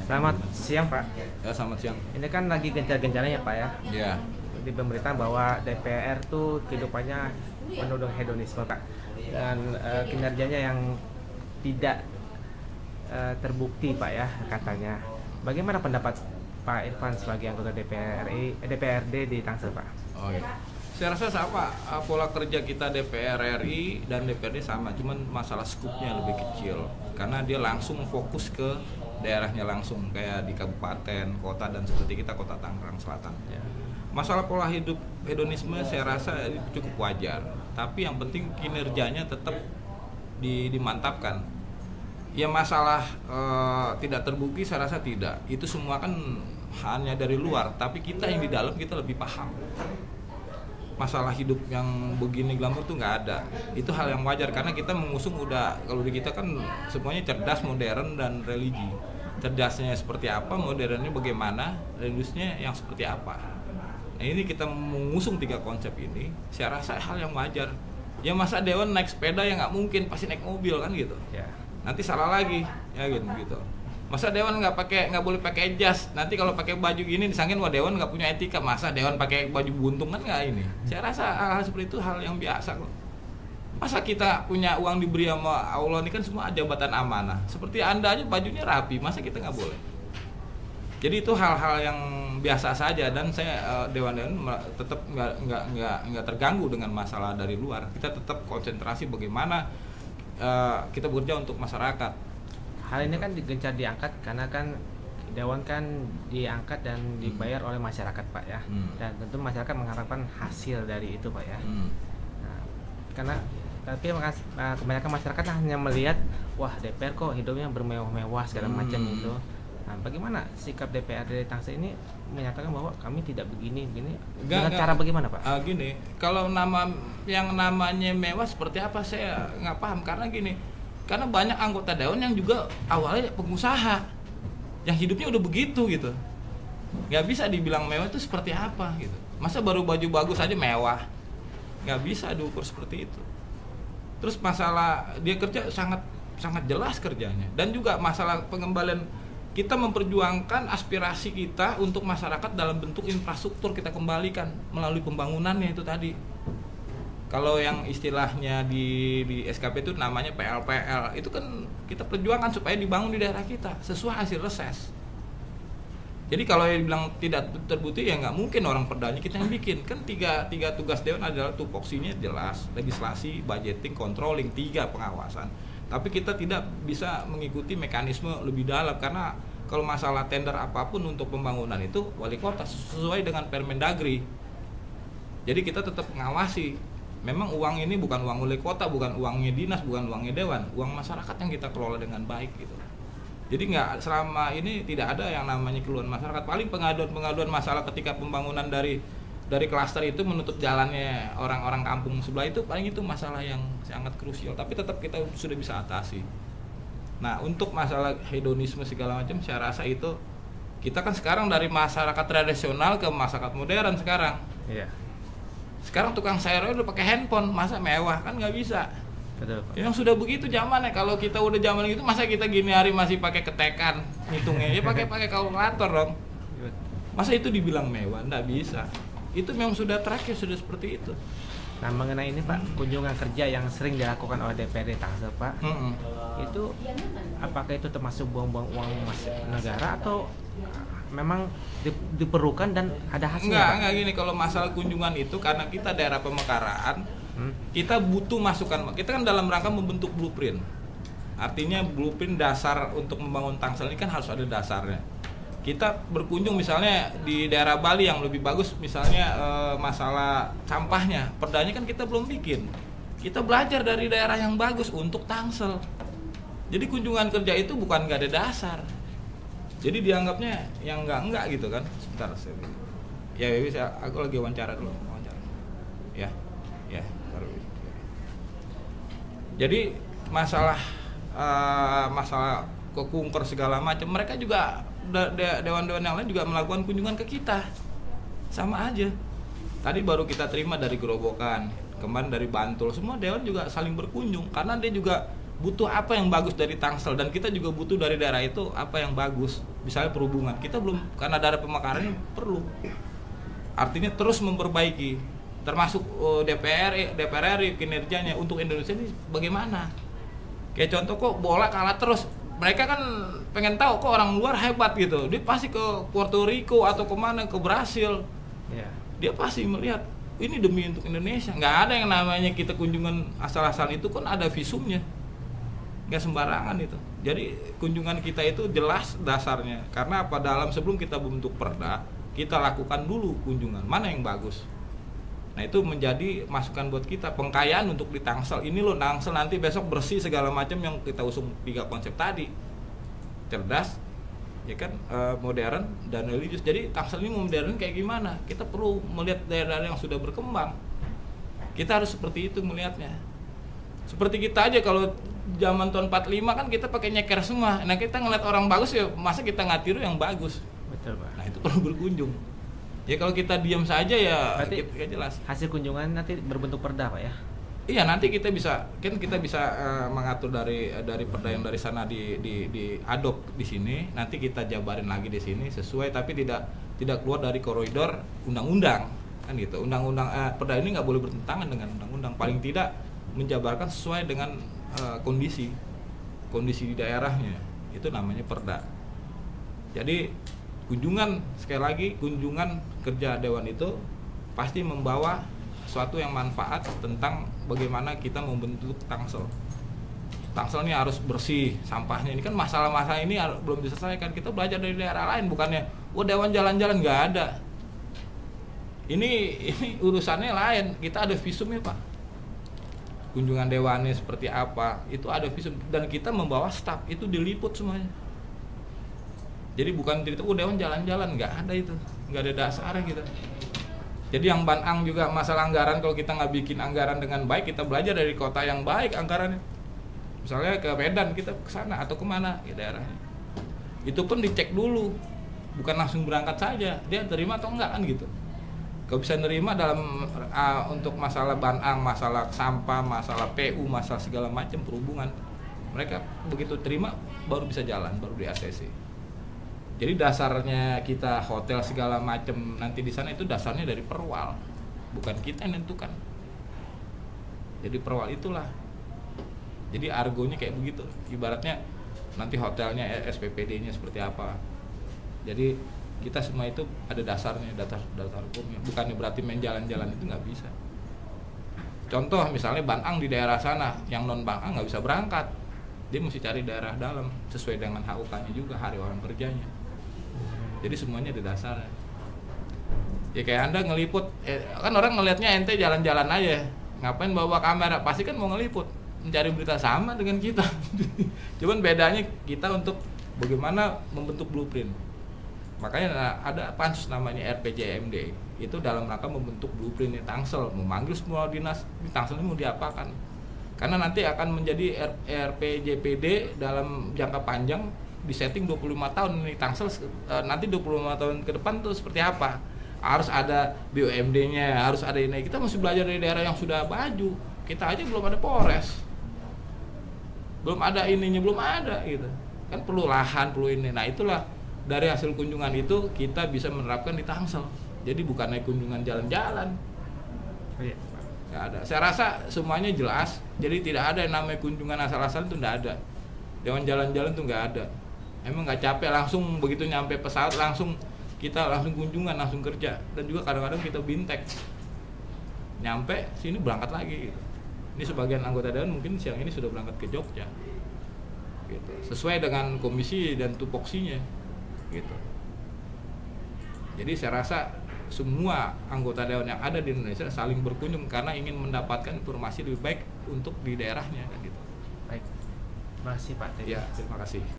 Selamat siang Pak. Ya, selamat siang. Ini kan lagi gencar-gencarnya Pak ya Ya, di pemerintahan bahwa DPR tuh kehidupannya penuh dengan hedonisme Pak, dan kinerjanya yang tidak terbukti Pak ya katanya. Bagaimana pendapat Pak Irfan sebagai anggota DPRD di Tangsel Pak? oh ya. Saya rasa sama, pola kerja kita DPR RI dan DPRD sama, cuman masalah skupnya lebih kecil karena dia langsung fokus ke daerahnya langsung, kayak di kabupaten, kota, dan seperti kita kota Tangerang Selatan. Ya. Masalah pola hidup hedonisme saya rasa ini cukup wajar, tapi yang penting kinerjanya tetap dimantapkan. Ya masalah tidak terbukti saya rasa tidak. Itu semua kan hanya dari luar, tapi kita yang di dalam kita lebih paham. Masalah hidup yang begini glamor tuh nggak ada. Itu hal yang wajar karena kita mengusung udah, kalau di kita kan semuanya cerdas, modern, dan religi. Cerdasnya seperti apa, modernnya bagaimana, religiusnya yang seperti apa. Nah ini kita mengusung 3 konsep ini, saya rasa hal yang wajar. Ya masa Dewan naik sepeda ya nggak mungkin, pasti naik mobil kan gitu. Ya. Nanti salah lagi, ya gitu. Masa Dewan nggak boleh pakai jas, nanti kalau pakai baju gini disangkin wah Dewan nggak punya etika. Masa Dewan pakai baju buntung kan nggak ini. Saya rasa hal seperti itu hal yang biasa kok. Masa kita punya uang diberi sama Allah, ini kan semua jabatan amanah. Seperti Anda aja bajunya rapi, masa kita nggak boleh? Jadi itu hal-hal yang biasa saja, dan saya Dewan tetap nggak terganggu dengan masalah dari luar. Kita tetap konsentrasi bagaimana kita bekerja untuk masyarakat. Hal ini kan gencar diangkat karena kan Dewan kan diangkat dan dibayar oleh masyarakat Pak ya. Dan tentu masyarakat mengharapkan hasil dari itu Pak ya. Nah, karena tapi kebanyakan masyarakat hanya melihat wah DPR kok hidupnya bermewah-mewah segala macam itu. Nah, bagaimana sikap DPRD Tangsel ini menyatakan bahwa kami tidak begini dengan cara bagaimana Pak? Gini, kalau yang namanya mewah seperti apa saya nggak paham, karena gini, karena banyak anggota Dewan yang juga awalnya pengusaha yang hidupnya udah begitu gitu. Nggak bisa dibilang mewah itu seperti apa gitu. Masa baru baju bagus aja mewah? Nggak bisa diukur seperti itu. Terus masalah dia kerja sangat jelas kerjanya, dan juga masalah pengembalian, kita memperjuangkan aspirasi kita untuk masyarakat dalam bentuk infrastruktur, kita kembalikan melalui pembangunannya itu tadi. Kalau yang istilahnya di SKP itu namanya PLPL, itu kan kita perjuangkan supaya dibangun di daerah kita sesuai hasil reses. Jadi kalau yang bilang tidak terbukti ya nggak mungkin orang perdanya kita yang bikin. Kan tiga tugas Dewan adalah tupoksinya jelas, legislasi, budgeting, controlling, 3 pengawasan. Tapi kita tidak bisa mengikuti mekanisme lebih dalam karena kalau masalah tender apapun untuk pembangunan itu wali kota sesuai dengan Permendagri. Jadi kita tetap mengawasi. Memang uang ini bukan uang wali kota, bukan uangnya dinas, bukan uangnya Dewan, uang masyarakat yang kita kelola dengan baik gitu. Jadi nggak, selama ini tidak ada yang namanya keluhan masyarakat. Paling pengaduan masalah ketika pembangunan dari klaster itu menutup jalannya orang-orang kampung sebelah, itu paling itu masalah yang sangat krusial. Tapi tetap kita sudah bisa atasi. Nah untuk masalah hedonisme segala macam, saya rasa itu kita kan sekarang dari masyarakat tradisional ke masyarakat modern sekarang. Iya. Sekarang tukang sayur udah pakai handphone, masa mewah kan nggak bisa. Betul Pak. Yang sudah begitu zamannya, kalau kita udah zaman itu masa kita gini hari masih pakai ketekan ngitungnya, ya pakai kalkulator dong. Masa itu dibilang mewah? Nggak bisa. Itu memang sudah terakhir, sudah seperti itu. Nah mengenai ini Pak, kunjungan kerja yang sering dilakukan oleh DPRD Tangsel Pak, itu apakah itu termasuk buang-buang uang negara atau memang diperlukan dan ada hasilnya? Enggak gini, kalau masalah kunjungan itu karena kita daerah pemekaran, kita butuh masukan. Kita kan dalam rangka membentuk blueprint. Artinya blueprint dasar untuk membangun Tangsel ini kan harus ada dasarnya. Kita berkunjung misalnya di daerah Bali yang lebih bagus, misalnya masalah sampahnya, perdanya kan kita belum bikin. Kita belajar dari daerah yang bagus untuk Tangsel. Jadi kunjungan kerja itu bukan nggak ada dasar. Jadi dianggapnya yang enggak gitu kan. Sebentar ya Wiwi, aku lagi wawancara dulu. Ya baru. Jadi masalah kekunker segala macam, mereka juga dewan-dewan yang lain juga melakukan kunjungan ke kita, sama aja. Tadi baru kita terima dari Gerobokan, kemarin dari Bantul, semua dewan juga saling berkunjung karena dia juga butuh apa yang bagus dari Tangsel, dan kita juga butuh dari daerah itu apa yang bagus. Misalnya perhubungan, kita belum, karena daerah Pemekaran ini perlu, artinya terus memperbaiki, termasuk DPR RI kinerjanya untuk Indonesia ini bagaimana. Kayak contoh, kok bola kalah terus, mereka kan pengen tahu kok orang luar hebat gitu, dia pasti ke Puerto Rico atau kemana, ke Brasil, dia pasti melihat ini demi untuk Indonesia. Nggak ada yang namanya kita kunjungan asal-asalan, itu kan ada visumnya, nggak sembarangan itu. Jadi kunjungan kita itu jelas dasarnya, karena apa, dalam sebelum kita membentuk perda, kita lakukan dulu kunjungan mana yang bagus. Nah itu menjadi masukan buat kita, pengkayaan untuk di Tangsel. Ini loh Tangsel nanti besok bersih segala macam yang kita usung 3 konsep tadi, cerdas, ya kan, modern dan religius. Jadi Tangsel ini modern kayak gimana? Kita perlu melihat daerah-daerah yang sudah berkembang. Kita harus seperti itu melihatnya. Seperti kita aja kalau zaman tahun 45 kan kita pakai nyeker semua. Nah kita ngeliat orang bagus ya, masa kita nggak tiru yang bagus? Betul, Pak. Nah itu perlu berkunjung. Ya kalau kita diam saja ya gak jelas. Hasil kunjungan nanti berbentuk perda, Pak ya? Iya, nanti kita bisa mengatur dari perda yang dari sana di adopt di sini. Nanti kita jabarin lagi di sini sesuai, tapi tidak keluar dari koridor undang-undang kan gitu. Undang-undang perda ini nggak boleh bertentangan dengan undang-undang. Paling tidak menjabarkan sesuai dengan kondisi di daerahnya. Itu namanya perda. Jadi kunjungan, sekali lagi, kunjungan kerja Dewan itu pasti membawa sesuatu yang manfaat tentang bagaimana kita membentuk Tangsel. Tangsel ini harus bersih sampahnya. Ini kan masalah-masalah ini belum diselesaikan. Kita belajar dari daerah lain, bukannya Dewan jalan-jalan, nggak ada. Ini urusannya lain. Kita ada visumnya, Pak. Kunjungan dewannya seperti apa, itu ada visum, dan kita membawa staf, itu diliput semuanya. Jadi bukan cerita Dewan jalan-jalan, nggak ada itu, nggak ada dasarnya gitu. Jadi yang Banang juga masalah anggaran, kalau kita nggak bikin anggaran dengan baik, kita belajar dari kota yang baik anggarannya. Misalnya ke Medan, kita ke sana atau kemana ya daerahnya. Itu pun dicek dulu, bukan langsung berangkat saja, dia terima atau enggak kan gitu. Kalau bisa nerima dalam untuk masalah Banang, masalah sampah, masalah PU, masalah segala macam perhubungan, mereka begitu terima baru bisa jalan, baru di ACC. Jadi dasarnya kita hotel segala macam nanti di sana itu dasarnya dari Perwal, bukan kita yang nentukan. Jadi Perwal itulah. Jadi argonya kayak begitu. Ibaratnya nanti hotelnya SPPD-nya seperti apa. Jadi kita semua itu ada dasarnya, dasar hukumnya. Bukannya berarti main jalan-jalan itu nggak bisa. Contoh misalnya Banang di daerah sana, yang non Banang nggak bisa berangkat. Dia mesti cari daerah dalam sesuai dengan HUK-nya juga, hari orang kerjanya. Jadi semuanya ada dasarnya. Ya kayak Anda ngeliput, kan orang ngelihatnya ente jalan-jalan aja, ngapain bawa kamera? Pasti kan mau ngeliput, mencari berita, sama dengan kita. Cuman bedanya kita untuk bagaimana membentuk blueprint. Makanya ada pansus namanya RPJMD, itu dalam rangka membentuk blueprintnya Tangsel, memanggil semua dinas di Tangsel ini mau diapakan. Karena nanti akan menjadi RPJPD dalam jangka panjang, disetting 25 tahun nih Tangsel, nanti 25 tahun ke depan tuh seperti apa. Harus ada BUMD-nya, harus ada ini. Kita mesti belajar dari daerah yang sudah maju. Kita aja belum ada Polres, belum ada ininya, belum ada gitu. Kan perlu lahan, perlu ini. Nah itulah dari hasil kunjungan itu kita bisa menerapkan di Tangsel. Jadi bukan naik kunjungan jalan-jalan. Nggak ada. Saya rasa semuanya jelas. Jadi tidak ada yang namanya kunjungan asal-asalan, itu nggak ada. Dewan jalan-jalan tuh nggak ada. Emang nggak capek langsung begitu nyampe pesawat langsung kita langsung kunjungan, langsung kerja. Dan juga kadang-kadang kita bintek, nyampe sini berangkat lagi gitu. Ini sebagian anggota dewan mungkin siang ini sudah berangkat ke Jogja gitu. Sesuai dengan komisi dan tupoksinya gitu. Jadi saya rasa semua anggota dewan yang ada di Indonesia saling berkunjung karena ingin mendapatkan informasi lebih baik untuk di daerahnya kan gitu. Baik. Terima kasih Pak Teddy. Ya, terima kasih.